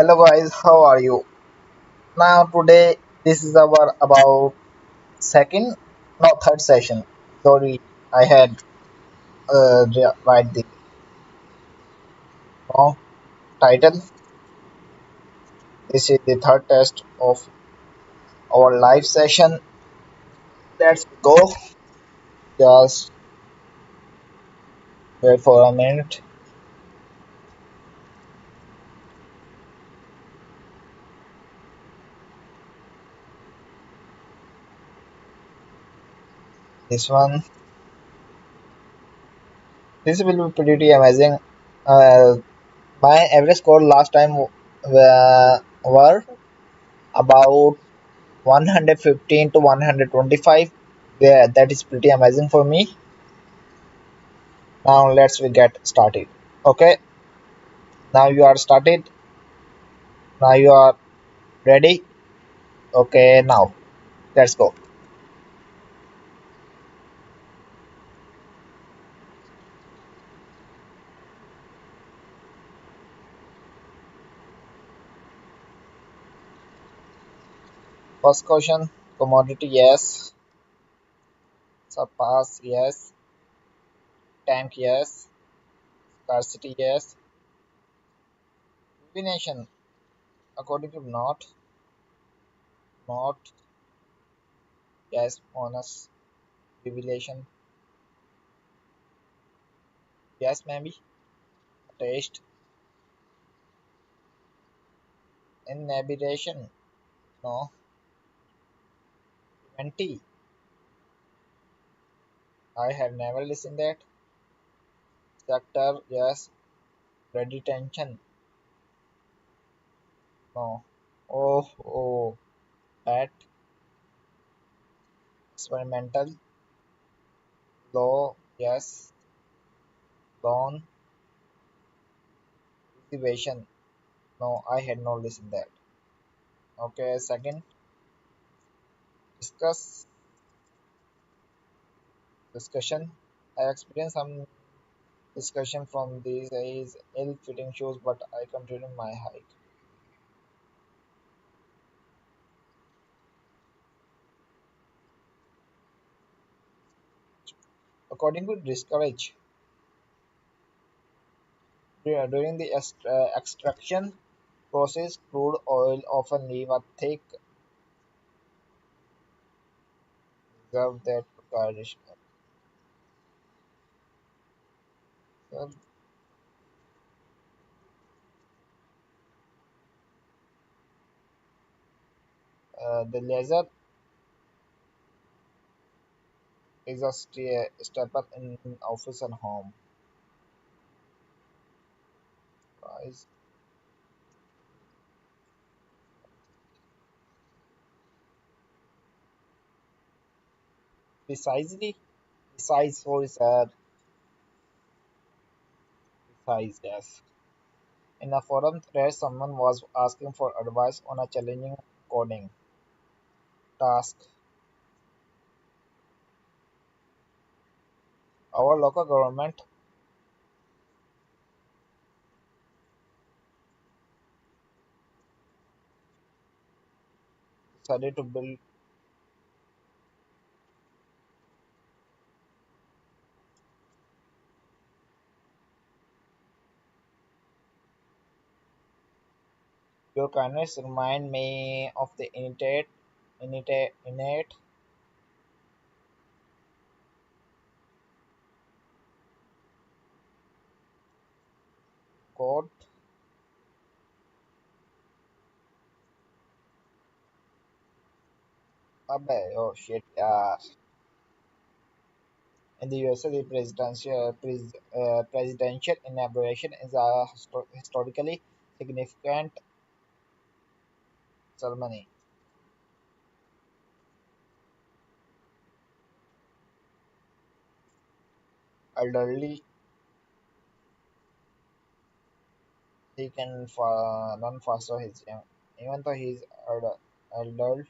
Hello guys, how are you? Now today this is our about second, no third session. Sorry, I had write the wrong title. This is the third test of our live session. Let's go. Just wait for a minute. This one. This will be pretty amazing. Uh, my average score last time were about 115 to 125. Yeah, that is pretty amazing for me. Now let's we get started. Okay, now you are started. Now you are ready. Okay, now let's go. First question: commodity, yes. Surpass, yes. Tank, yes. Scarcity, yes. Divination, according to not, yes. Honest, revelation, yes. Maybe taste, inhibition, no. Twenty, I have never listened that. Sector, yes. Retention, no. Oh, pet, experimental, law, yes. Lawn, cultivation, no. I had no listened that. Okay, second, discuss, discussion. I experienced some discussion from these is ill-fitting shoes, but I continued my hike. According to discourage, during the extraction process, crude oil often leave a thick reserve that garnish. The laser is a step up in office and home. Price precisely, precise for is precise, yes. In a forum thread, someone was asking for advice on a challenging coding task. Our local government decided to build your kindness remind me of the innate code. Abbe, oh shit, yeah. In the USA, the presidential inauguration is a historically significant ceremony. Elderly, he can run faster. His young, even though he's elder.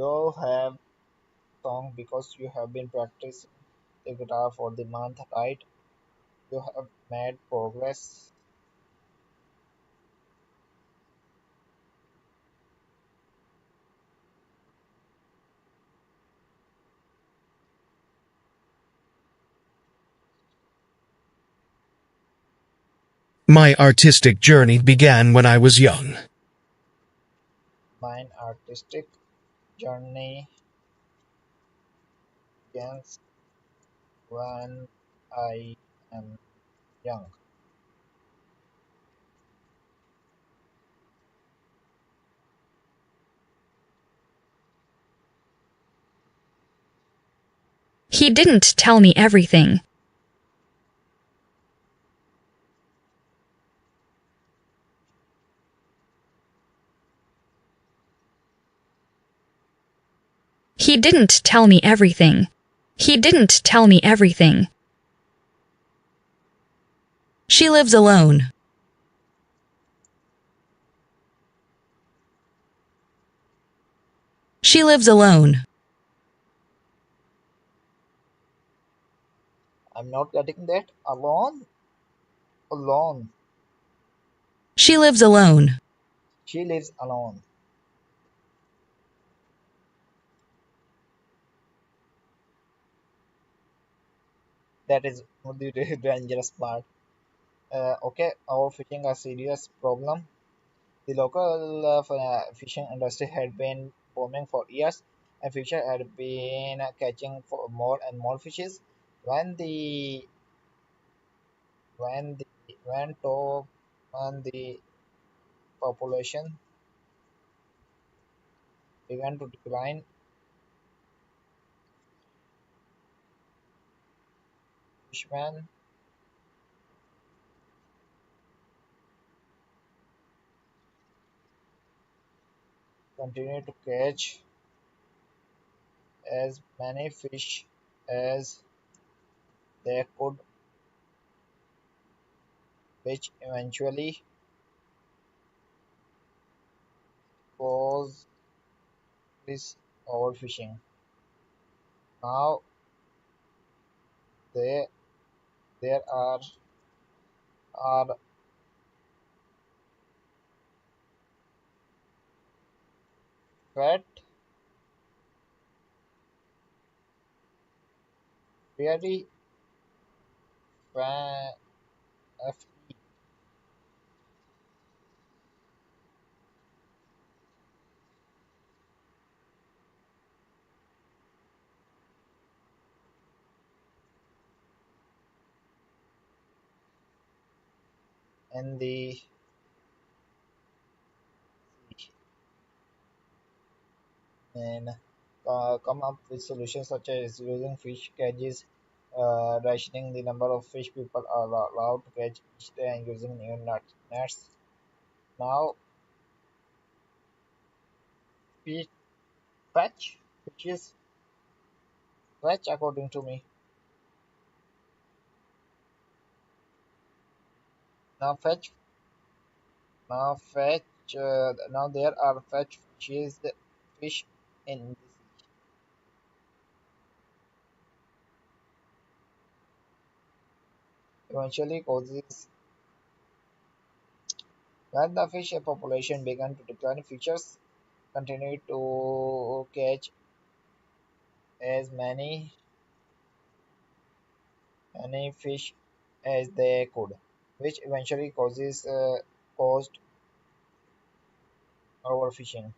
You have song because you have been practicing the guitar for the month, right? You have made progress. My artistic journey began when I was young. Mine artistic journey begins when I am young. He didn't tell me everything. He didn't tell me everything. He didn't tell me everything. She lives alone. She lives alone. I'm not getting that. Alone? Alone. She lives alone. She lives alone. That is the dangerous part. Okay, our fishing a serious problem. The local fishing industry had been booming for years, and fishers had been catching for more and more fishes. When the when the when to when the population began to decline, fishermen continued to catch as many fish as they could, which eventually caused this overfishing. Now there there are fat, very fa- in the sea and come up with solutions such as using fish cages, rationing the number of fish people are allowed to catch each day, and using new nets. Now, fish fetch, fishes fetch according to me. Now fetch, now there are fetch fishes, fish in the sea. Eventually causes when the fish population began to decline, fishers continued to catch as many fish as they could, which eventually caused overfishing.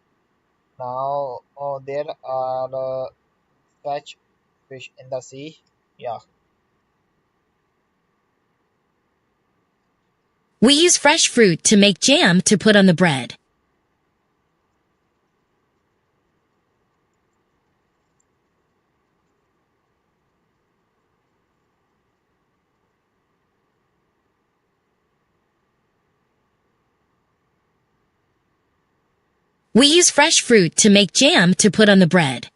Now there are catch fish in the sea. Yeah, We use fresh fruit to make jam to put on the bread. We use fresh fruit to make jam to put on the bread.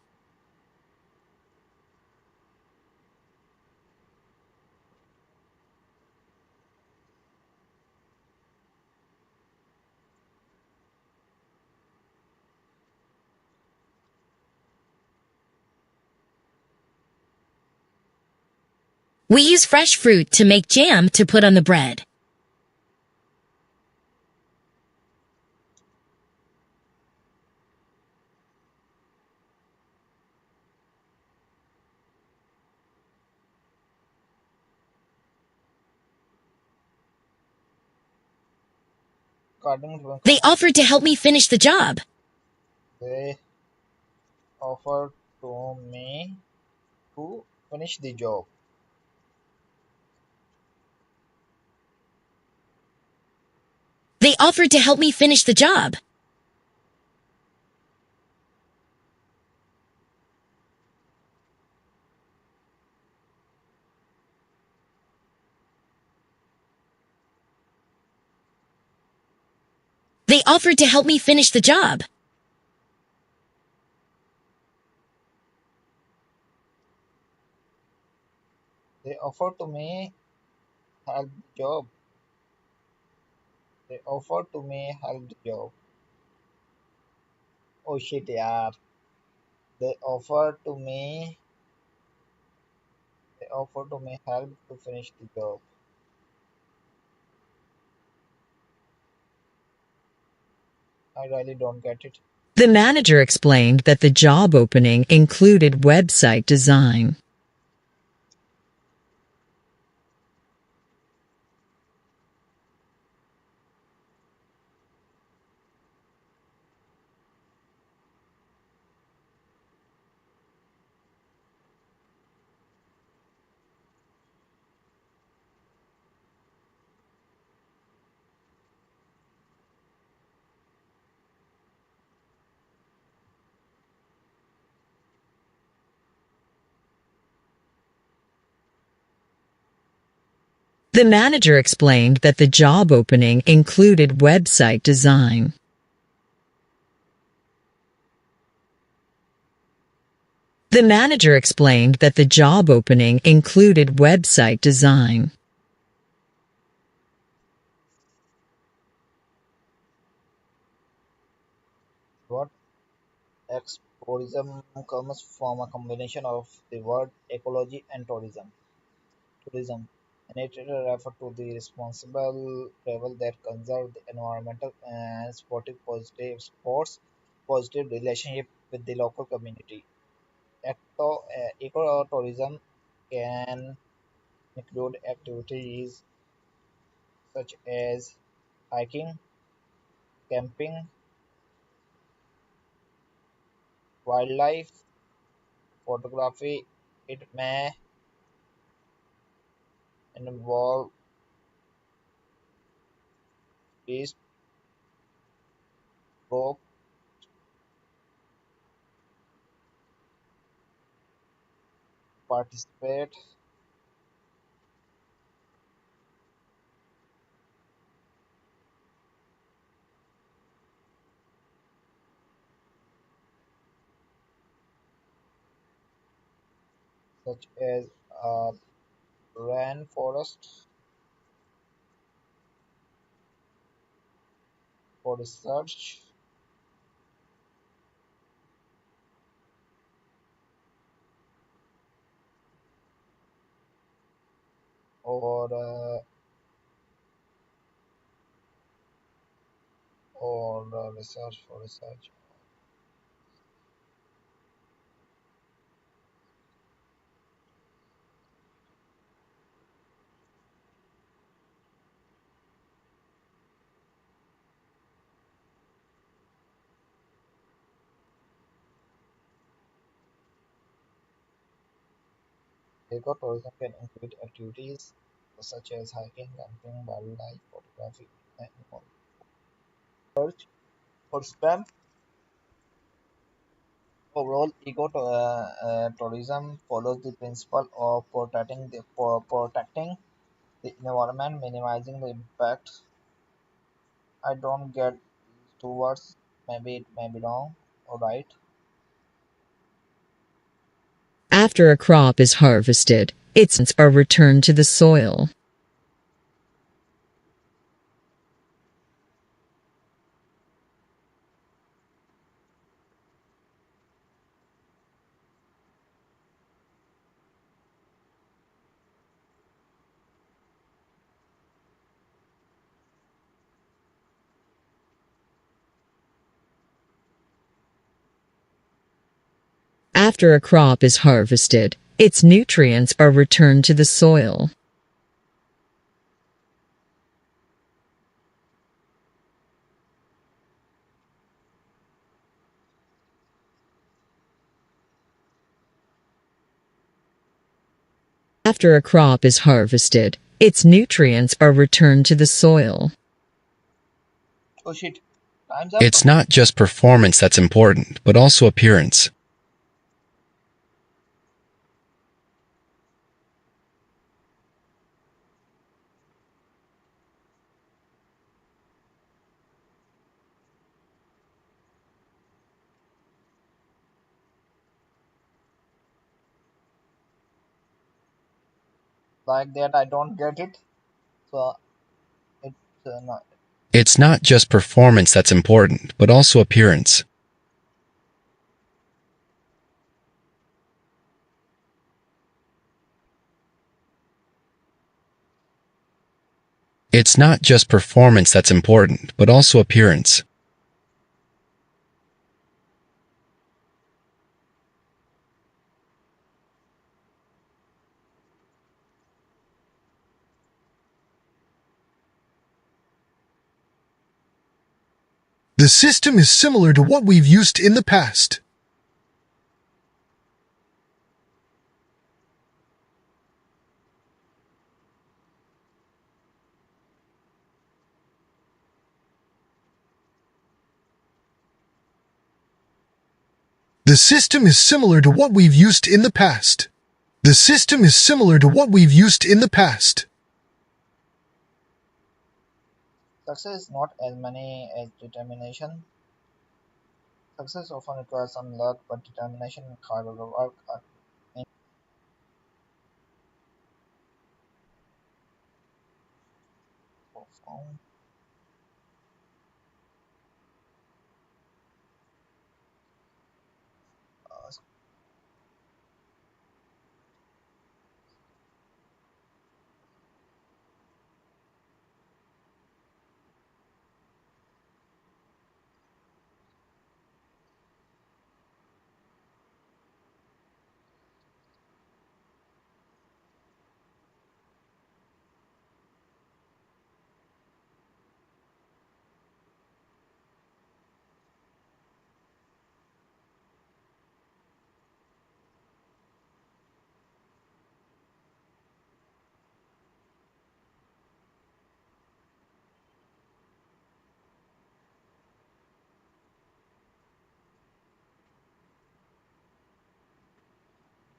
We use fresh fruit to make jam to put on the bread. According to They offered to help me finish the job. they offered to me to finish the job. They offered to help me finish the job. They offered to help me finish the job. They offered to me help the job. They offered to me help the job. Oh shit, yaar. They offered to me. They offered to me help to finish the job. I really don't get it. The manager explained that the job opening included website design. The manager explained that the job opening included website design. The manager explained that the job opening included website design. What tourism comes from a combination of the word ecology and tourism. Tourism, and it refers to the responsible travel that conserve the environmental and positive relationship with the local community. Ecotourism can include activities such as hiking, camping, wildlife photography. It may involve beach group participate such as a rainforest for research or research for research. Ecotourism can include activities such as hiking, camping, wildlife photography, and more. Search for spam. Overall, ecotourism follows the principle of protecting the environment, minimizing the impact. I don't get these two words. Maybe it may be wrong or right. After a crop is harvested, its are returned to the soil. After a crop is harvested, its nutrients are returned to the soil. After a crop is harvested, its nutrients are returned to the soil. Oh shit, time's up. It's not just performance that's important, but also appearance. Like that, I don't get it. So it's not. It's not just performance that's important, but also appearance. It's not just performance that's important, but also appearance. The system is similar to what we've used in the past. The system is similar to what we've used in the past. The system is similar to what we've used in the past. Success is not as many as determination. Success often requires some luck, but determination and hard work are profound. Uh,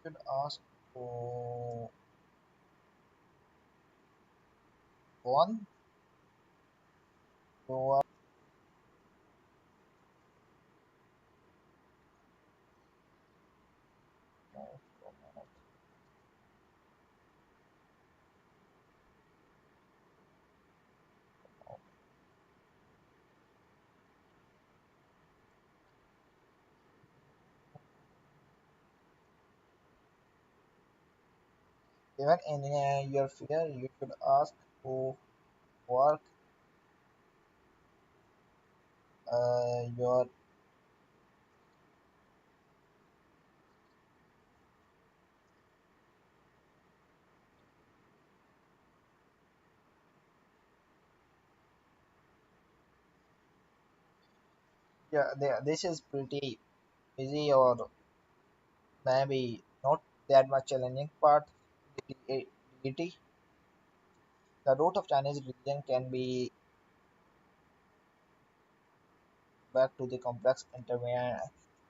should ask for one to even in your fear, you should ask to work your yeah. This is pretty easy or maybe not that much challenging part. Deity. The root of Chinese religion can be back to the complex inter,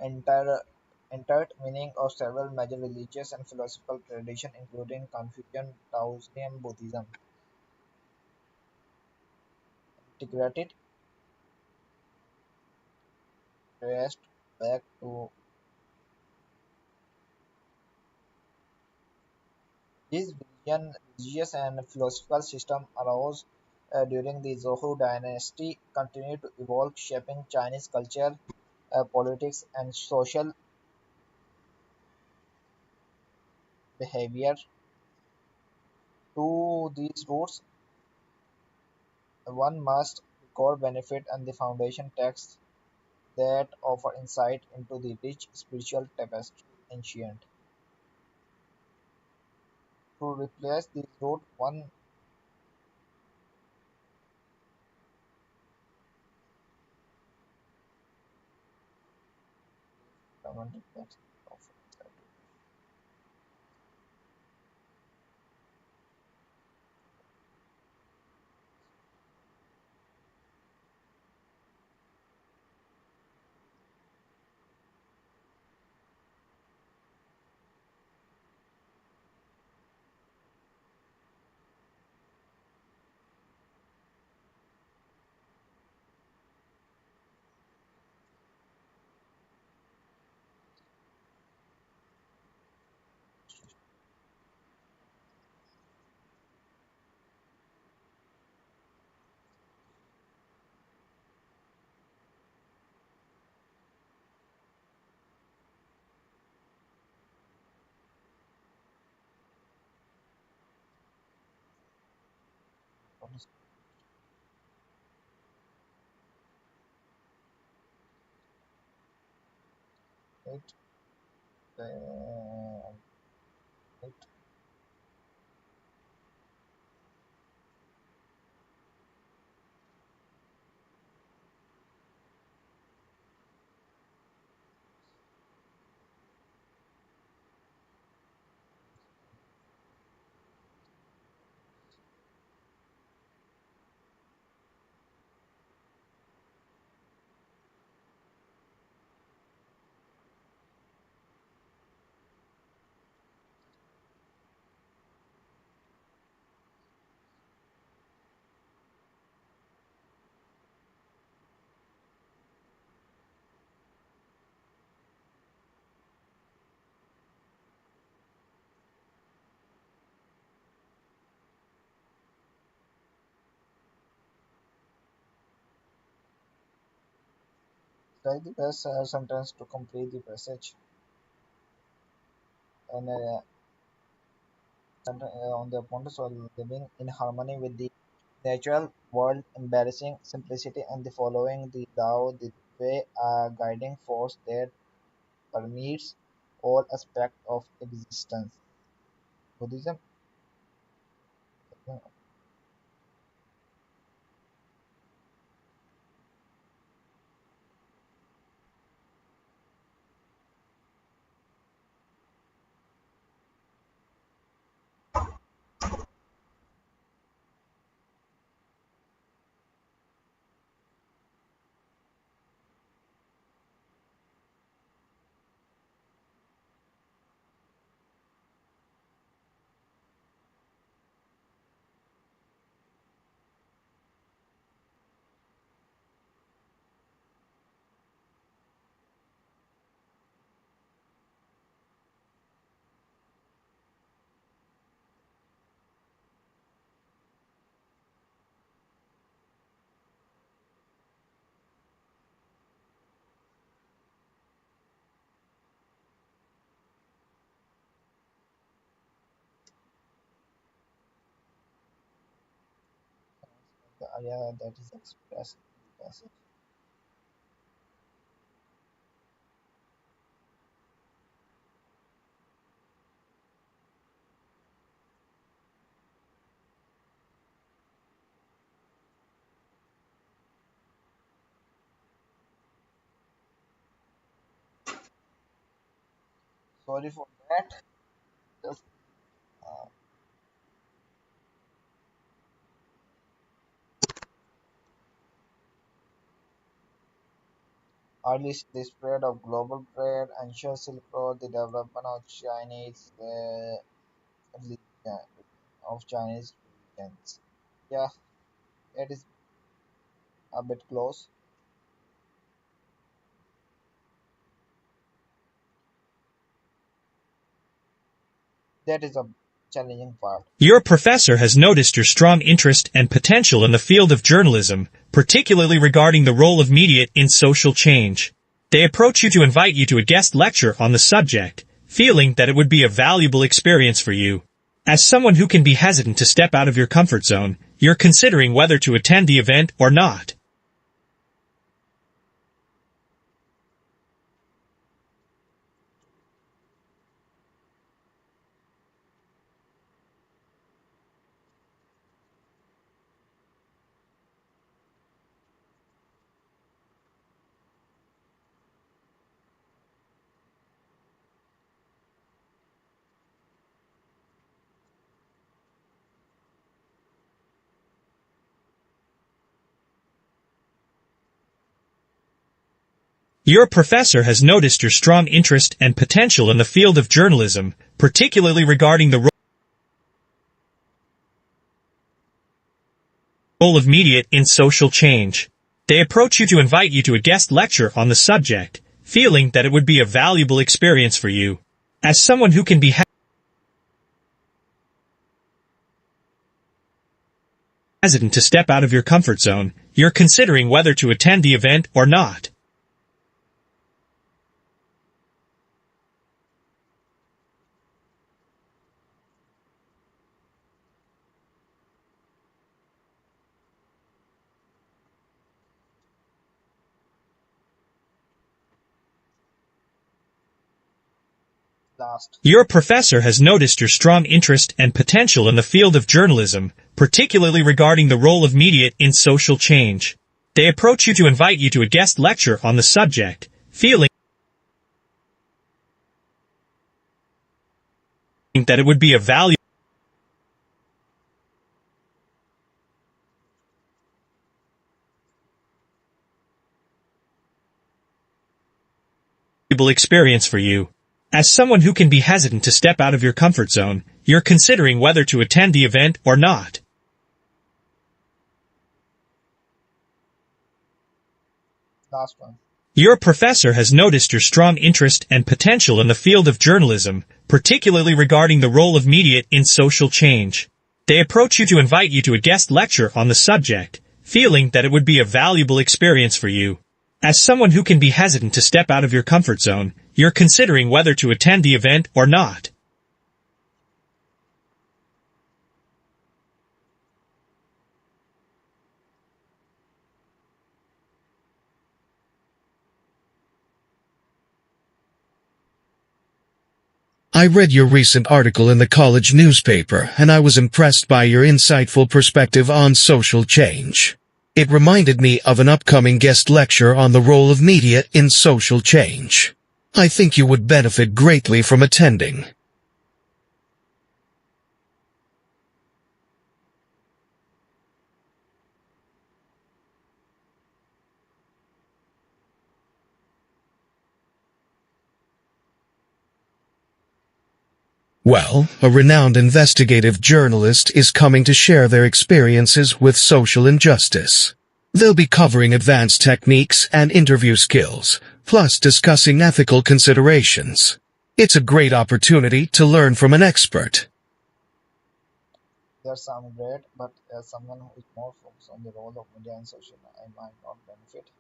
entered meaning of several major religious and philosophical traditions, including Confucian, Taoism, Buddhism. Integrated traced back to this religious and philosophical system arose during the Zhou dynasty, continued to evolve, shaping Chinese culture, politics, and social behavior. To these roots, one must record benefit and the foundation texts that offer insight into the rich spiritual tapestry. ancient. To replace this route, one recommended next of it, it try the best sentence to complete the passage and on the importance of living in harmony with the natural world, embarrassing simplicity, and the following the Tao, the way a guiding force that permeates all aspects of existence. Buddhism. The idea that is expressed in the passage. Sorry for that. Just early the spread of global trade, ancient Silk Road, the development of religion, Chinese religions. Yeah, it is a bit close. That is a challenging part. Your professor has noticed your strong interest and potential in the field of journalism, particularly regarding the role of media in social change. They approach you to invite you to a guest lecture on the subject, feeling that it would be a valuable experience for you. As someone who can be hesitant to step out of your comfort zone, you're considering whether to attend the event or not. Your professor has noticed your strong interest and potential in the field of journalism, particularly regarding the role of media in social change. They approach you to invite you to a guest lecture on the subject, feeling that it would be a valuable experience for you. As someone who can be hesitant to step out of your comfort zone, you're considering whether to attend the event or not. Last. Your professor has noticed your strong interest and potential in the field of journalism, particularly regarding the role of media in social change. They approach you to invite you to a guest lecture on the subject, feeling that it would be a valuable experience for you. As someone who can be hesitant to step out of your comfort zone, you're considering whether to attend the event or not. Last one. Your professor has noticed your strong interest and potential in the field of journalism, particularly regarding the role of media in social change. They approach you to invite you to a guest lecture on the subject, feeling that it would be a valuable experience for you. As someone who can be hesitant to step out of your comfort zone, you're considering whether to attend the event or not. I read your recent article in the college newspaper, and I was impressed by your insightful perspective on social change. It reminded me of an upcoming guest lecture on the role of media in social change. I think you would benefit greatly from attending. Well, a renowned investigative journalist is coming to share their experiences with social injustice. They'll be covering advanced techniques and interview skills, plus discussing ethical considerations. It's a great opportunity to learn from an expert. They sound great, but as someone who is more focused on the role of media and social, I might not benefit.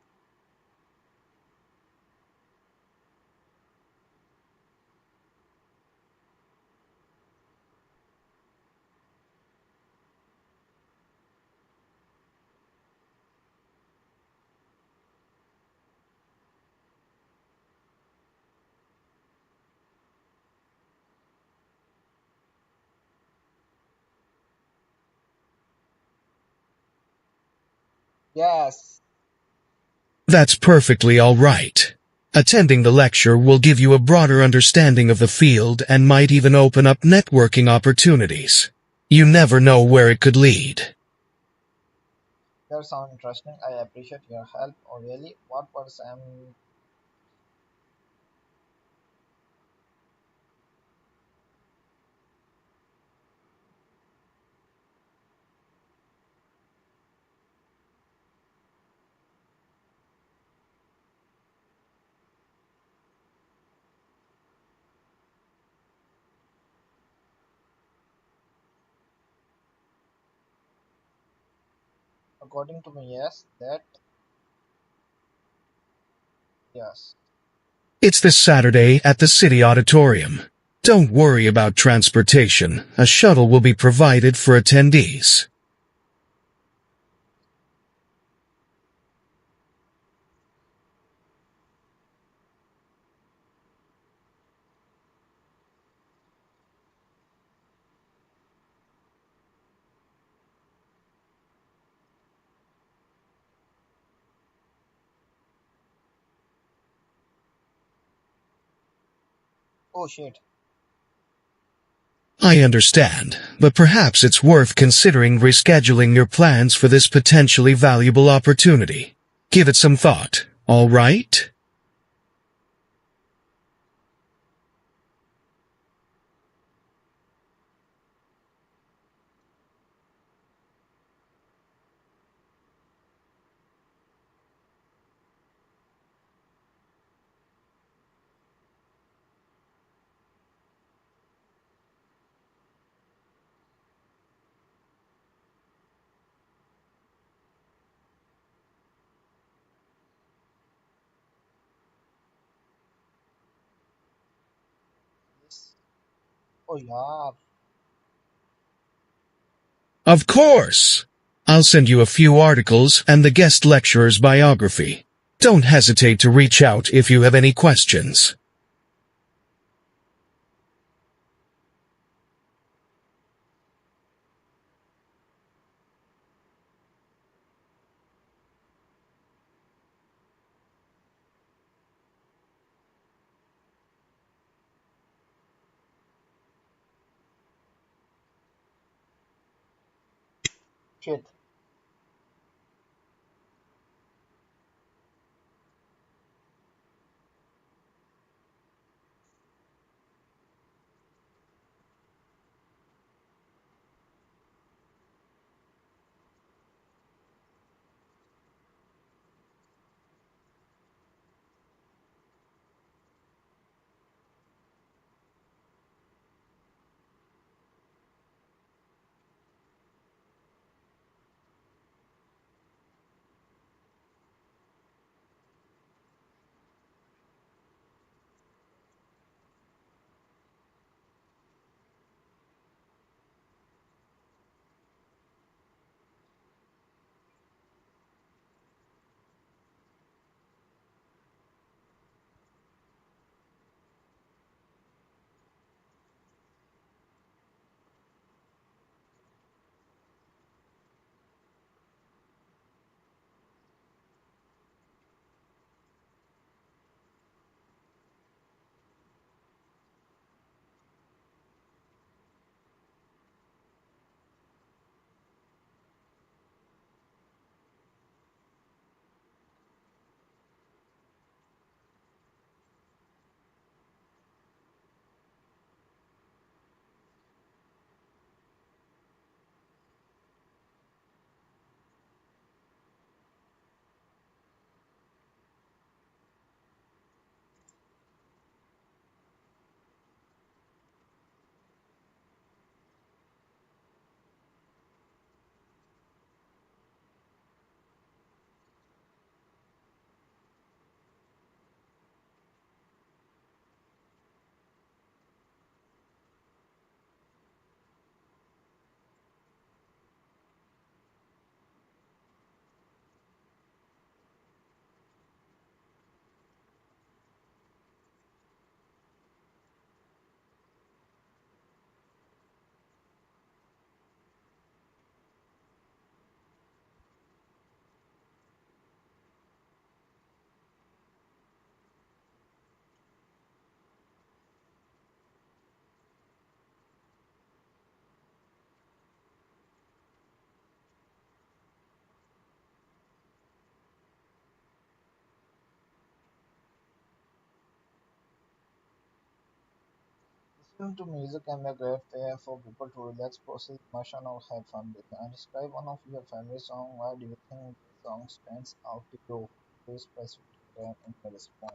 Yes. That's perfectly all right. Attending the lecture will give you a broader understanding of the field and might even open up networking opportunities. You never know where it could lead. That sounds interesting. I appreciate your help. Oh, really? What was according to me, yes, that, yes. It's this Saturday at the City Auditorium. Don't worry about transportation. A shuttle will be provided for attendees. Oh shit. I understand, but perhaps it's worth considering rescheduling your plans for this potentially valuable opportunity. Give it some thought, all right? Oh yeah. Of course! I'll send you a few articles and the guest lecturer's biography. Don't hesitate to reach out if you have any questions. Shit. Listening to music can be a great way for people to relax, process emotion, or have fun with. And describe one of your favorite songs. Why do you think this song stands out to you? Please specific in your response.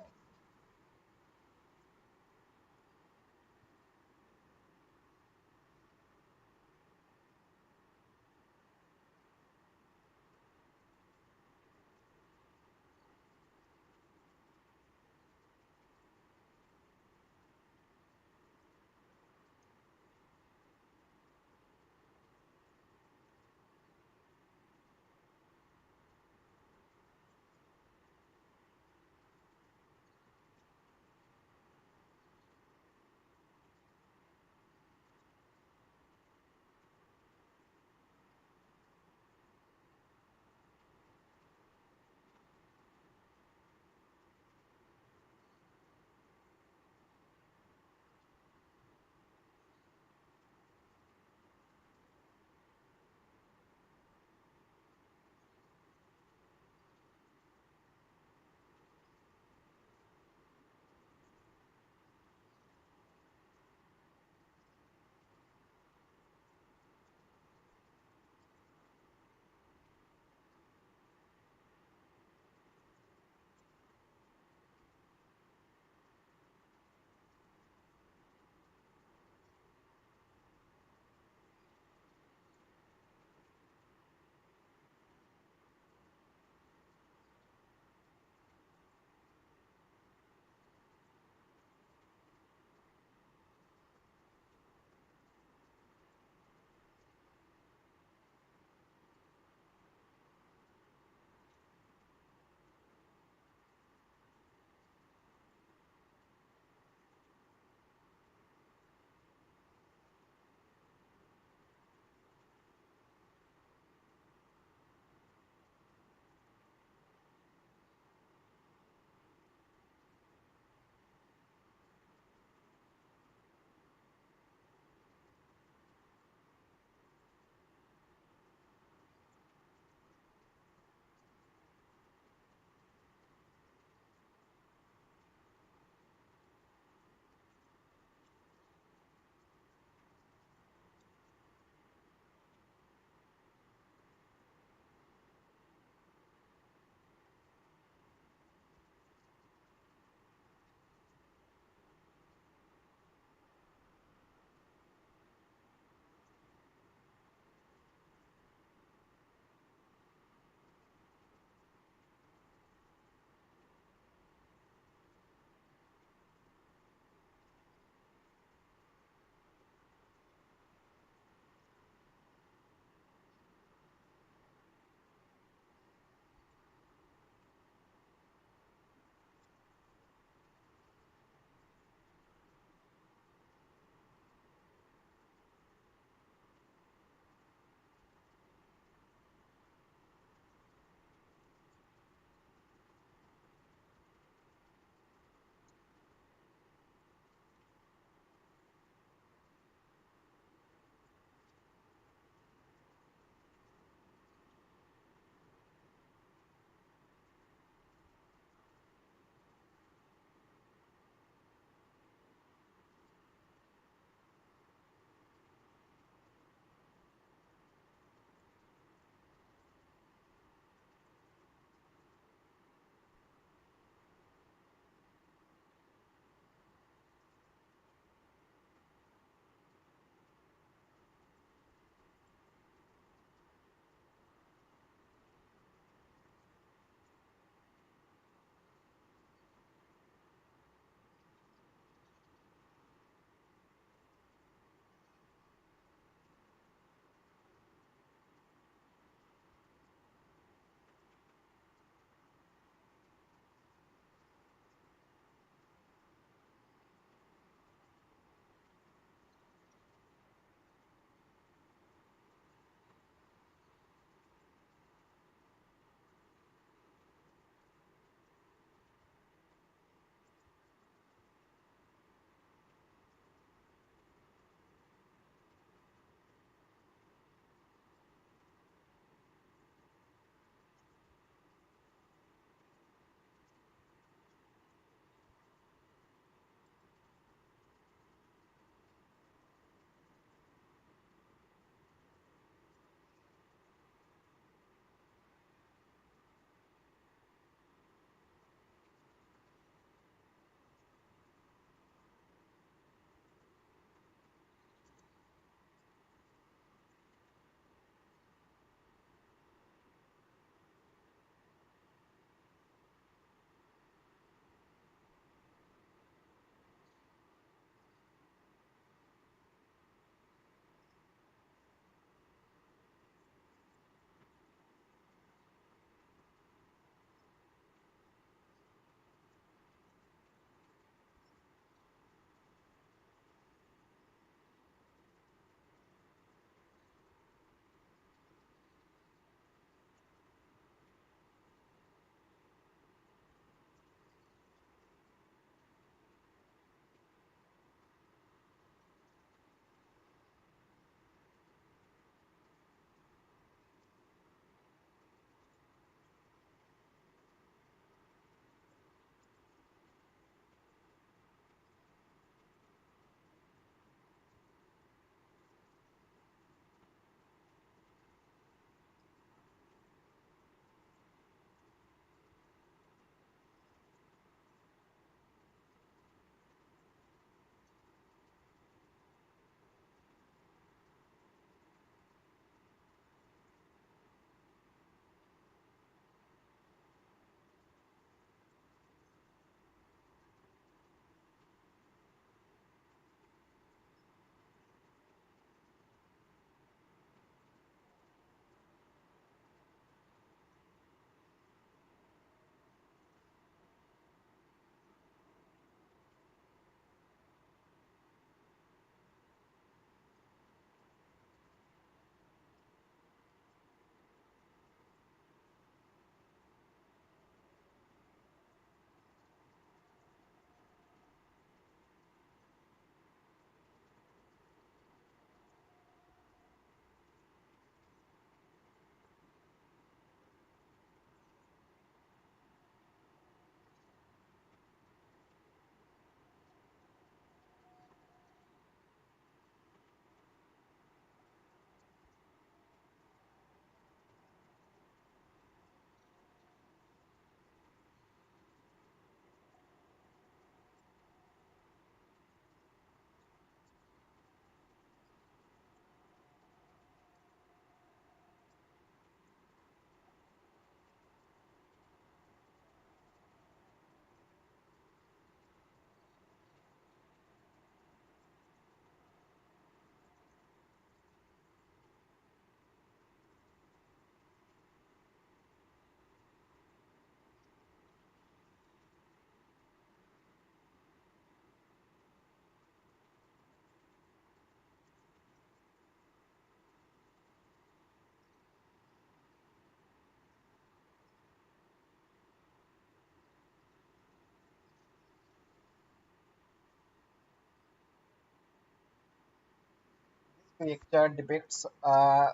picture depicts a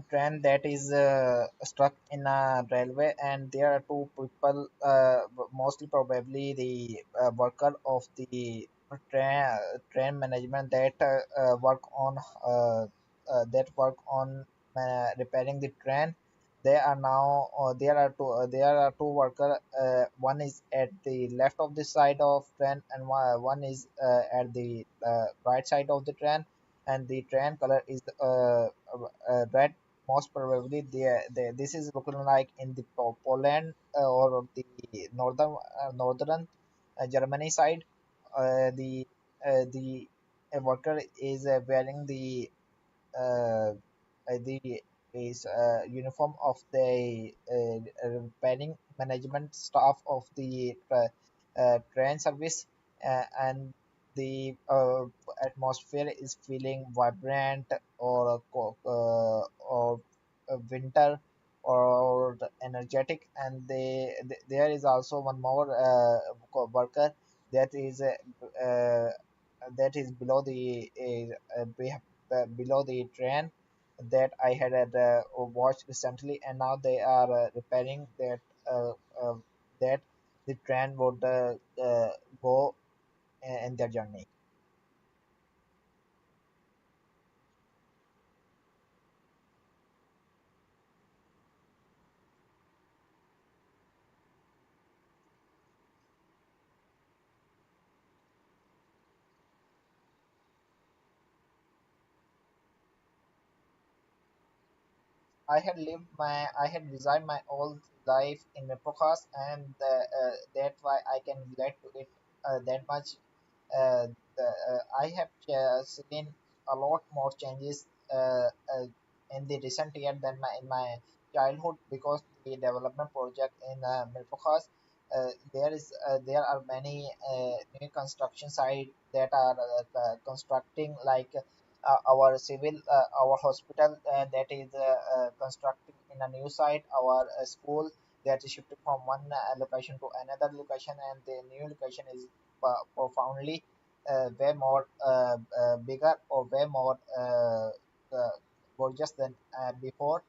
train that is stuck in a railway, and there are two people, mostly probably the worker of the train management that work on repairing the train. There are two worker. One is at the left of the side of train, and one is at the right side of the train, and the train color is red. Most probably this is looking like in the Poland or the northern Germany side. The worker is wearing uh, the is uniform of the repairing management staff of the train service, and the atmosphere is feeling vibrant or winter or energetic, and there is also one more worker that is uh, uh, that is below below the train that I had watched recently, and now they are repairing uh, uh, that the train would go in their journey. I had designed my old life in Nepal, and that's why I can relate to it that much. I have seen a lot more changes in the recent year than in my childhood, because the development project in Milpokos, there are many new construction sites that are constructing, like our hospital that is constructing in a new site, our school that is shifted from one location to another location, and the new location is profoundly way more bigger or way more uh, gorgeous than before,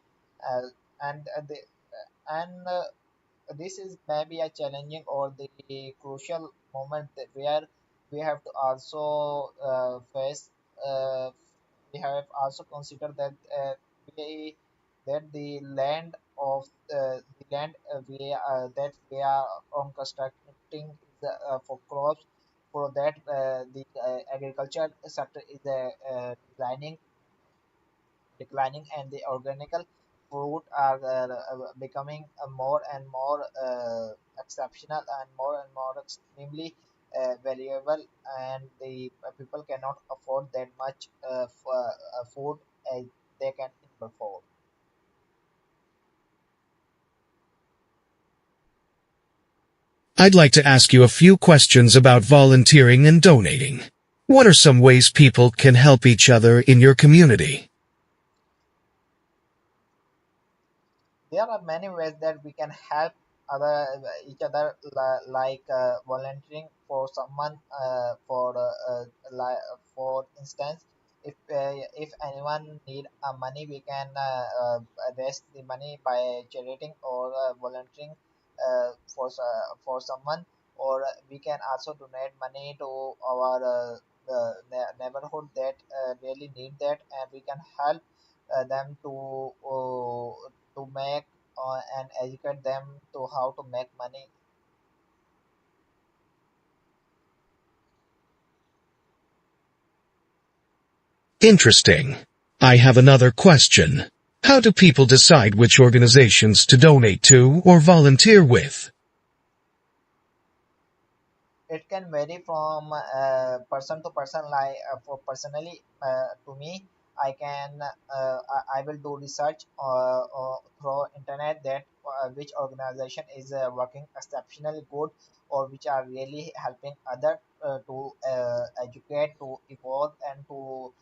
uh, and this is maybe a challenging or the crucial moment where we have to also face uh, we have also considered that we that the land of the land that we are on constructing is for crops, for that the agriculture sector is declining, and the organical food are becoming more and more exceptional and more extremely valuable, and the people cannot afford that much food as they can before. I'd like to ask you a few questions about volunteering and donating. What are some ways people can help each other in your community? There are many ways that we can help each other, like volunteering for someone, for instance, if anyone need money, we can raise the money by charity or volunteering for someone, or we can also donate money to our neighborhood that really need that, and we can help them to make and educate them to how to make money. Interesting. I have another question. How do people decide which organizations to donate to or volunteer with? It can vary from person to person, like for personally to me, I will do research through internet that which organization is working exceptionally good, or which are really helping other to educate, to evolve, and to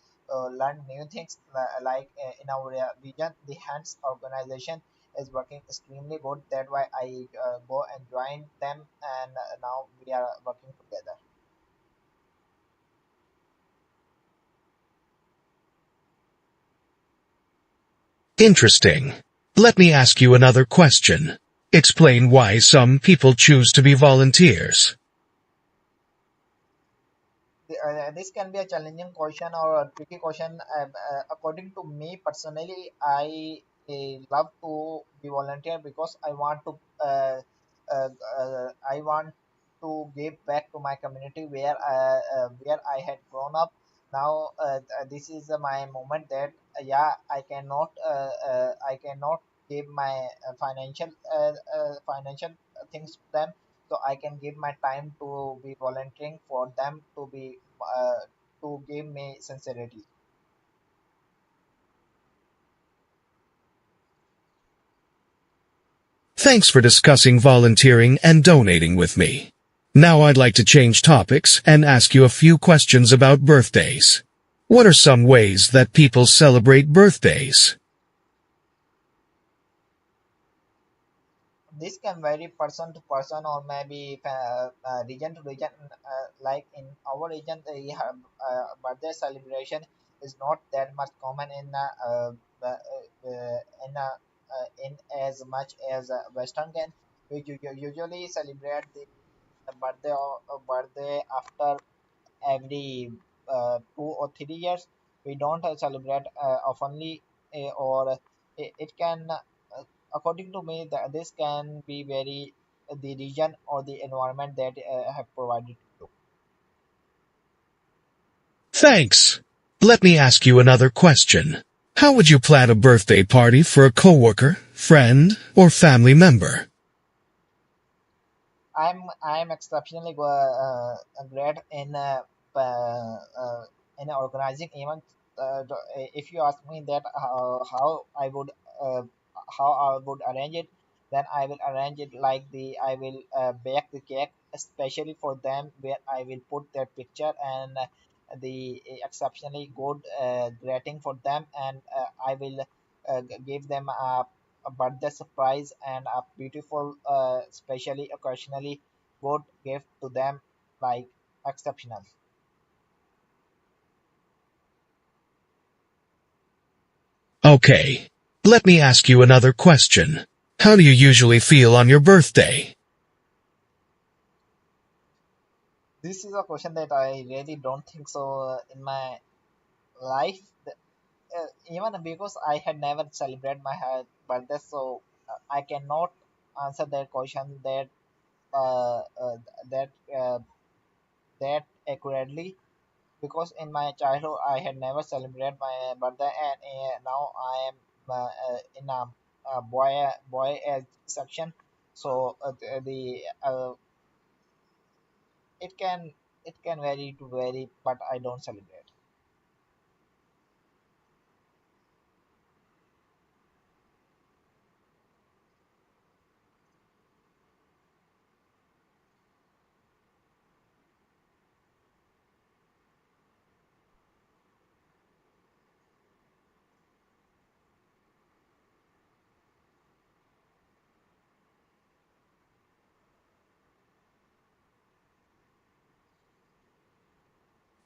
learn new things, like in our region the hands organization is working extremely good. That's why I go and join them, and now we are working together. Interesting. Let me ask you another question. Explain why some people choose to be volunteers. This can be a challenging question or a tricky question. According to me personally, I love to be volunteer because I want to give back to my community where I had grown up. Now this is my moment that yeah, I cannot give my financial things to them, so I can give my time to be volunteering for them to give me sincerity. Thanks for discussing volunteering and donating with me. Now I'd like to change topics and ask you a few questions about birthdays. What are some ways that people celebrate birthdays? This can vary person to person or maybe region to region. Like in our region, the birthday celebration is not that much common in as much as Western can. We usually celebrate the birthday after every 2 or 3 years. We don't celebrate oftenly, or it can, according to me, this can be very the region or the environment that have provided to you. Thanks. Let me ask you another question. How would you plan a birthday party for a coworker, friend, or family member? I'm exceptionally great in organizing events. If you ask me that uh, how I would arrange it, then I will arrange it like the I will bake the cake especially for them, where I will put their picture and the exceptionally good greeting for them, and I will give them a birthday surprise and a beautiful, especially occasionally good gift to them, like exceptional. Okay. Let me ask you another question. How do you usually feel on your birthday? This is a question that I really don't think so in my life. Even because I had never celebrated my birthday, so I cannot answer that question uh, uh, that uh, that accurately, because in my childhood I had never celebrated my birthday, and now I am in a boy section, so it can vary to vary, but I don't celebrate.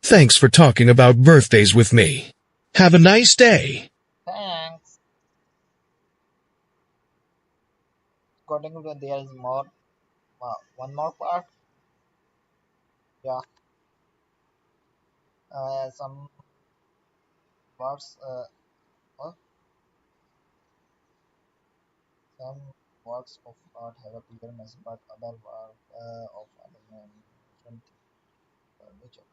Thanks for talking about birthdays with me. Have a nice day. Thanks. According to there is more one more part. Yeah, some words. Oh, some works of art have a clear message, but other work of other men different. Which of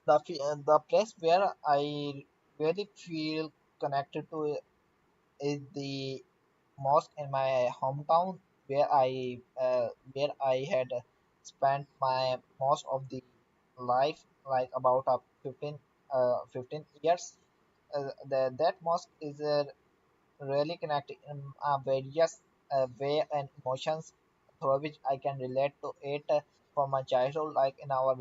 The place where I really feel connected to is the mosque in my hometown, where I had spent my most of the life, like about 15 years. That mosque is really connected in various way and emotions through which I can relate to it from my childhood. Like in our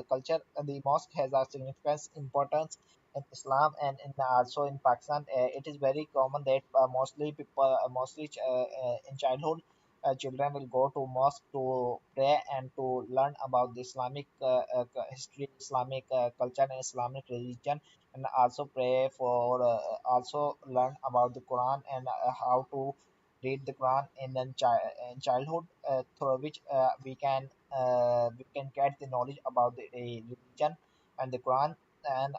culture, the mosque has a significant importance in Islam and also in Pakistan. It is very common that mostly in childhood. Children will go to mosque to pray and to learn about the Islamic history, Islamic culture, and Islamic religion, and also pray for also learn about the Quran and how to read the Quran in childhood, through which we can get the knowledge about the religion and the Quran. And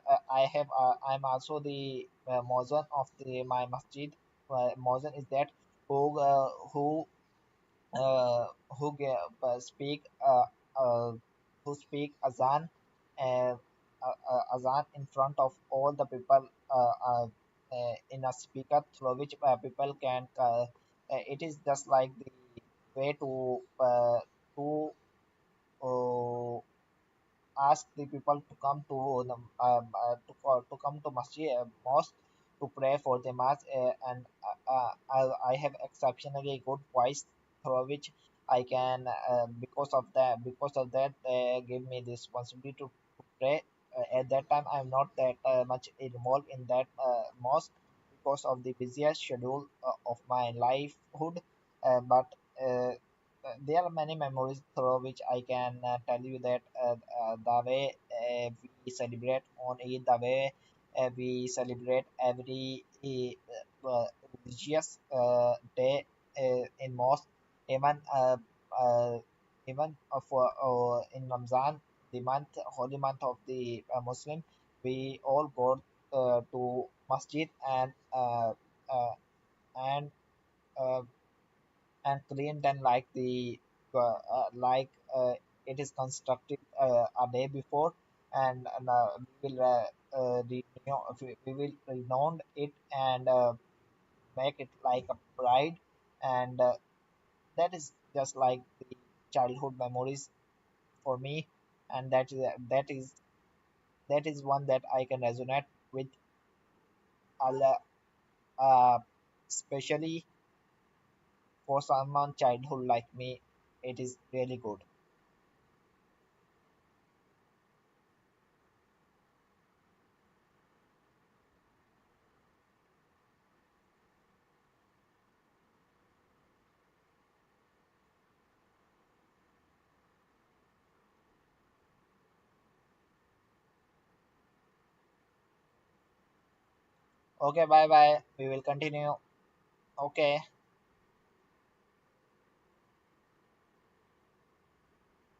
I'm also the Muazzin of the my masjid. Muazzin is that who speak who speak azan in front of all the people in a speaker through which people can it is just like the way to uh, ask the people to come to the to come to masjid mosque to pray for the mass, I have exceptionally good voice through which I can because of that they give me the responsibility to pray. At that time I'm not that much involved in that mosque because of the busiest schedule of my lifehood, but there are many memories through which I can tell you that the way we celebrate on Eid, the way we celebrate every religious day in mosque, even even for in Ramzan, the holy month of the Muslim, we all go to masjid uh, and uh, clean them like it is constructed a day before, and we will renown it and make it like a bride, and that is just like the childhood memories for me, and that is one that I can resonate with a especially for someone childhood like me. It is really good. Okay, bye bye. We will continue. Okay.